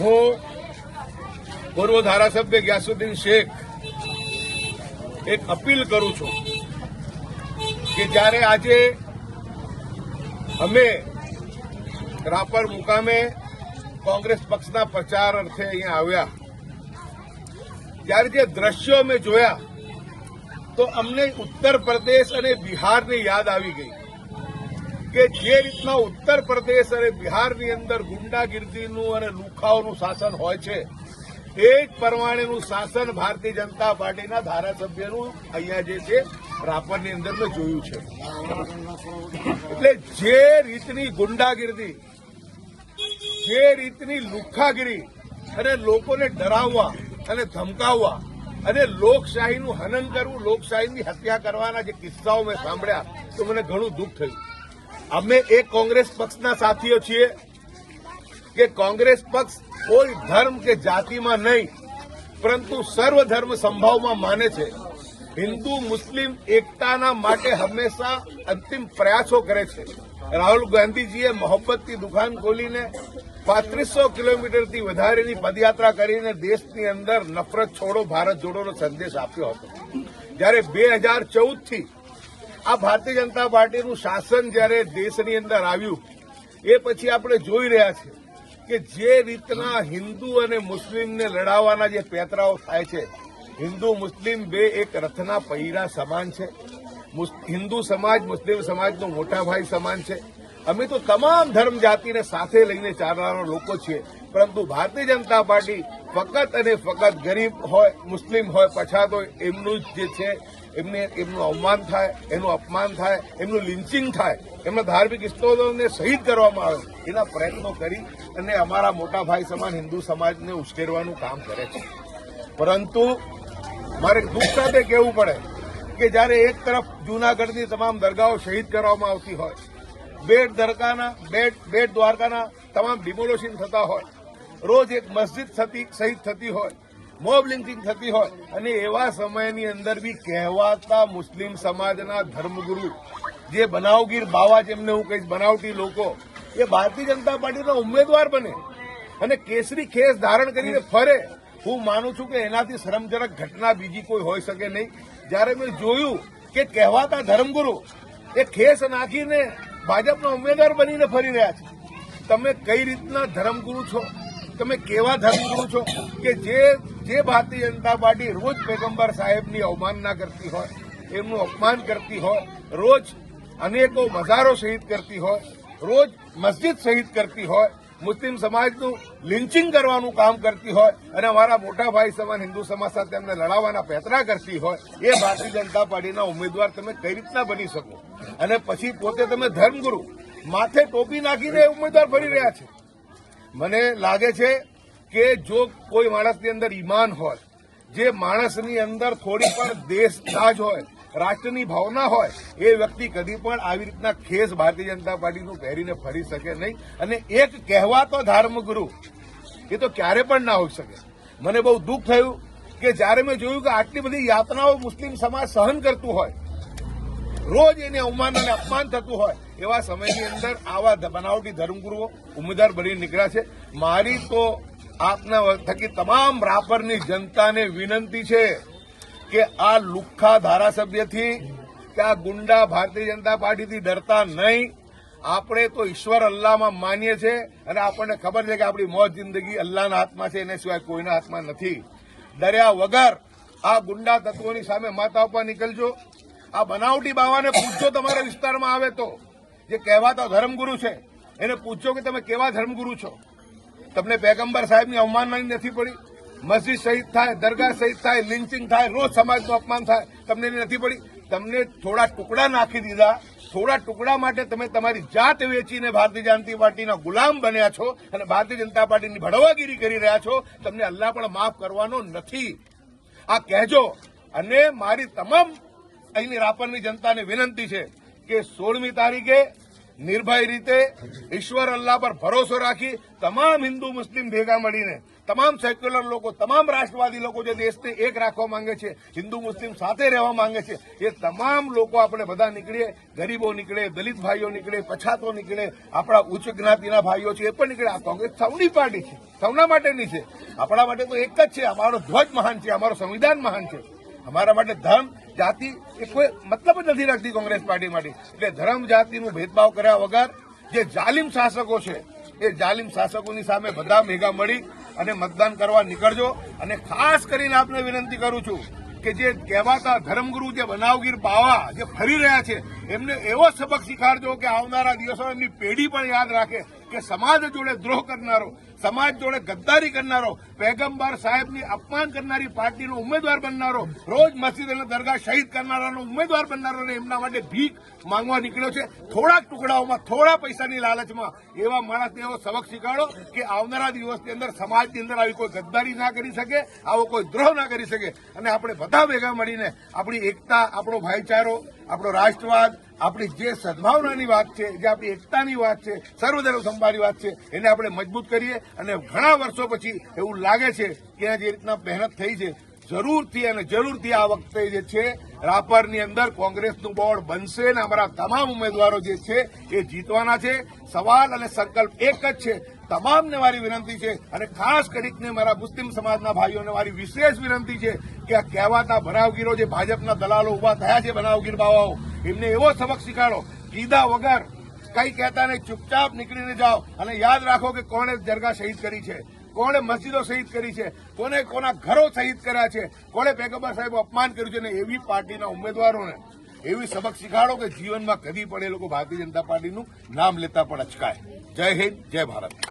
હું પૂર્વ ધારાસભ્ય ગિયાસુદ્દીન શેખ એક અપીલ કરું છું કે જ્યારે આજે અમે રાપર મુકામે કોંગ્રેસ પક્ષના પ્રચાર અર્થે અહીંયા આવ્યા ત્યારે જે દ્રશ્યો અમે જોયા તો અમને ઉત્તર પ્રદેશ અને બિહારની યાદ આવી ગઈ કે જે રીતના ઉત્તર પ્રદેશ અને બિહારની અંદર ગુંડાગીર્દીનું અને લુખાઓનું શાસન હોય છે એ જ પ્રમાણેનું શાસન ભારતીય જનતા પાર્ટીના ધારાસભ્યનું અહીંયા જે છે રાપરની અંદર મેં જોયું છે. એટલે જે રીતની ગુંડાગીર્દી, જે રીતની લુખાગીરી અને લોકોને ડરાવવા અને ધમકાવવા અને લોકશાહીનું હનન કરવું, લોકશાહીની હત્યા કરવાના જે કિસ્સાઓ મેં સાંભળ્યા તો મને ઘણું દુઃખ થયું. અમે એક કોંગ્રેસ પક્ષના સાથીઓ છીએ કે કોંગ્રેસ પક્ષ કોઈ ધર્મ કે જાતિમાં નહીં પરંતુ સર્વધર્મ સંભાવમાં માને છે. હિન્દુ મુસ્લિમ એકતાના માટે હંમેશા અંતિમ પ્રયાસો કરે છે. રાહુલ ગાંધીજીએ મોહબ્બતની દુકાન ખોલીને 3500 કિલોમીટરથી વધારેની પદયાત્રા કરીને દેશની અંદર નફરત છોડો ભારત જોડોનો સંદેશ આપ્યો હતો. જ્યારે 2014થી આ ભારતીય જનતા પાર્ટીનું શાસન જ્યારે દેશની અંદર આવ્યું એ પછી આપણે જોઈ રહ્યા છીએ કે જે રીતના હિન્દુ અને મુસ્લિમને લડાવવાના જે પેતરાઓ થાય છે, હિન્દુ મુસ્લિમ બે એક રથના પૈડા સમાન છે. હિન્દુ સમાજ મુસ્લિમ સમાજનો મોટા ભાઈ સમાન છે. અમે તો તમામ ધર્મ જાતિને સાથે લઈને ચાલનારા લોકો છીએ, પરંતુ ભારતીય જનતા પાર્ટી ફક્ત અને ફક્ત ગરીબ હોય, મુસ્લિમ હોય, પછાત હોય એમનું જ જે છે એમનું અવમાન થાય, એનું અપમાન થાય, એમનું લિન્ચિંગ થાય, એમના ધાર્મિક સ્થળોને શહીદ કરવામાં આવે એના પ્રયત્નો કરી અને અમારા મોટા ભાઈ સમાન હિન્દુ સમાજને ઉશ્કેરવાનું કામ કરે છે. પરંતુ મારે દુઃખ સાથે કહેવું પડે કે જ્યારે એક તરફ જૂનાગઢની તમામ દરગાહો શહીદ કરવામાં આવતી હોય, બેટ દ્વારકાના તમામ ડિમોલિશન થતા હોય, રોજ એક મસ્જિદ શહીદ થતી હોય, મોબ લિન્ચિંગ થતી હોય અને એવા સમયની અંદર બી કહેવાતા મુસ્લિમ સમાજના ધર્મગુરુ જે બનાવગીર બાવા જેમને હું કહીશ, બનાવટી લોકો એ ભારતીય જનતા પાર્ટીના ઉમેદવાર બને અને કેસરી ખેસ ધારણ કરીને ફરે. હું માનું છું કે એનાથી શરમજનક ઘટના બીજી કોઈ હોઈ શકે નહીં. જ્યારે મેં જોયું કે કહેવાતા ધર્મગુરુ એ ખેસ નાખીને ભાજપના ઉમેદવાર બનીને ફરી રહ્યા છે. તમે કઈ રીતના ધર્મગુરુ છો? તમે કેવા ધર્મગુરુ છો કે જે ભારતીય જનતા પાર્ટી રોજ પૈગંબર સાહેબની અવમાનના કરતી હોય, એમનું અપમાન કરતી હોય, રોજ અનેકો મજારો શહીદ કરતી હોય, રોજ મસ્જિદ શહીદ કરતી હોય, મુસ્લિમ સમાજનું લિન્ચિંગ કરવાનું કામ કરતી હોય અને અમારા મોટા ભાઈ સમાન હિન્દુ સમાજ સાથે એમને લડાવવાના પેતરા કરતી હોય એ ભારતીય જનતા પાર્ટીના ઉમેદવાર તમે કઈ રીતના બની શકો? અને પછી પોતે તમે ધર્મગુરુ માથે ટોપી નાખીને ઉમેદવાર ફરી રહ્યા છે. મને લાગે છે કે જો કોઈ માણસની અંદર ઈમાન હોય, જે માણસની અંદર થોડી પણ દેશદાજ હોય, રાષ્ટ્રની ભાવના હોય, એ વ્યક્તિ કદી પણ આવી રીતના ખેસ ભારતીય જનતા પાર્ટીનું પહેરીને ફરી શકે નહીં. અને એક કહેવાતો ધર્મગુરુ એ તો ક્યારે પણ ના હોઈ શકે. મને બહુ દુઃખ થયું કે જ્યારે મેં જોયું કે આટલી બધી યાતનાઓ મુસ્લિમ સમાજ સહન કરતું હોય, રોજ એને અવમાન અને અપમાન થતું હોય, એવા સમયની અંદર આવા બનાવટી ધર્મગુરુઓ ઉમેદવાર બની નીકળ્યા છે. મારી તો આપના થકી તમામ રાપરની જનતાને વિનંતી છે કે આ લુખ્ખા ધારાસભ્યથી કે આ ગુંડા ભારતીય જનતા પાર્ટીથી ડરતા નહીં. આપણે તો ઈશ્વર અલ્લાહમાં માનીએ છીએ અને આપણને ખબર છે કે આપણી મોત જિંદગી અલ્લાહના હાથમાં છે, એને સિવાય કોઈના હાથમાં નથી. ડર્યા વગર આ ગુંડા તત્વોની સામે માથા ઉપર નીકળજો. આ બનાવટી બાવાને પૂછજો, તમારા વિસ્તારમાં આવે તો જે કહેવાતા ધર્મગુરુ છે એને પૂછજો કે તમે કેવા ધર્મગુરુ છો? તમને પૈગંબર સાહેબની અવમાનના નથી પડી? મસ્જિદ શહીદ થાય, દરગાહ શહીદ થાય, લિન્ચિંગ થાય, રોજ સમાજનું અપમાન થાય, તમને નથી પડી? તમને થોડા ટુકડા નાખી દીધા. થોડા ટુકડા માટે તમે તમારી જાત વેચીને ભારતીય જનતા પાર્ટીના ગુલામ બન્યા છો અને ભારતીય જનતા પાર્ટીની ભડવાગીરી કરી રહ્યા છો. તમને અલ્લાહ પણ માફ કરવાનો નથી. આ કહેજો. અને મારી તમામ અહીંની રાપરની જનતાને વિનંતી છે કે 16મી તારીખે નિર્ભય રીતે ઈશ્વર અલ્લાહ પર ભરોસો રાખી તમામ હિન્દુ મુસ્લિમ ભેગા મળીને તમામ સેક્યુલર લોકો, તમામ રાષ્ટ્રવાદી લોકો જે દેશને એક રાખવા માંગે છે, હિન્દુ મુસ્લિમ સાથે રહેવા માંગે છે, એ તમામ લોકો આપણે બધા નીકળીએ. ગરીબો નીકળે, દલિત ભાઈઓ નીકળે, પછાતો નીકળે, આપણા ઉચ્ચ જ્ઞાતિના ભાઈઓ છે એ પણ નીકળે. આ કોંગ્રેસ સૌની પાર્ટી છે, સૌના માટેની છે. આપણા માટે તો એક જ છે. અમારો ધ્વજ મહાન છે, અમારો સંવિધાન મહાન છે. અમારા માટે ધર્મ જાતિ એ કોઈ મતલબ જ નથી રાખતી કોંગ્રેસ પાર્ટી માટે. એટલે ધર્મ જાતિનું ભેદભાવ કર્યા વગર જે જાલિમ શાસકો છે એ જાલિમ શાસકોની સામે બધા ભેગા મળી અને મતદાન કરવા નીકળજો. અને ખાસ કરીને આપને વિનંતી કરું છું કે જે કહેવાતા ધર્મગુરુ, જે બનાવગીર બાવા જે ફરી રહ્યા છે, એમને એવો સબક શીખાડજો કે આવનારા દિવસો એમની પેઢી પણ યાદ રાખે કે સમાજ જોડે દ્રોહ કરનારો, સમાજ જોડે ગદ્દારી કરનારો, પૈગંબર સાહેબની અપમાન કરનારી પાર્ટીનો ઉમેદવાર બનનારો, રોજ મસ્જિદ અને દરગાહ શહીદ કરનારાનો ઉમેદવાર બનનારો અને એમના માટે ભીખ માંગવા નીકળ્યો છે થોડાક ટુકડાઓમાં, થોડા પૈસાની લાલચમાં. એવા માણસને એવો સબક શીખાડો કે આવનારા દિવસની અંદર સમાજની અંદર આવી કોઈ ગદ્દારી ના કરી શકે, આવો કોઈ દ્રોહ ના કરી શકે. અને આપણે બધા ભેગા મળીને આપણી એકતા, આપણો ભાઈચારો, આપણો રાષ્ટ્રવાદ, આપણી જે સદભાવનાની વાત છે, જે આપણી એકતાની વાત છે, સર્વધર્મ સંભાળની વાત છે, એને આપણે મજબૂત કરીએ. અને ઘણા વર્ષો પછી એવું લાગે છે કે જે રીતના મહેનત થઈ છે, જરૂરથી આ વખતે જે છે રાપરની અંદર કોંગ્રેસનું બોર્ડ બનશે અને અમારા તમામ ઉમેદવારો જે છે એ જીતવાના છે. સવાલ અને સંકલ્પ એક જ છે. તમામને મારી વિનંતી છે, અને ખાસ કરીને મારા મુસ્લિમ સમાજના ભાઈઓને મારી વિશેષ વિનંતી છે કે આ કહેવાતા બનાવગીરો, જે ભાજપના દલાલો ઉભા થયા છે, બનાવગીર બાવાઓ, એમને એવો સબક શીખાડો, કીધા વગર કઈ કહેતા નહીં, ચૂપચાપ નીકળીને જાઓ. અને યાદ રાખો કે કોણે દરગાહ શહીદ કરી છે, કોણે મસ્જિદો શહીદ કરી છે, કોને કોના ઘરો શહીદ કર્યા છે, કોણે પૈગંબર સાહેબ અપમાન કર્યું છે. અને એવી પાર્ટીના ઉમેદવારોને એવી સબક શીખાડો કે જીવનમાં કદી પણ એ લોકો ભારતીય જનતા પાર્ટીનું નામ લેતા પણ અચકાય. જય હિન્દ, જય ભારત.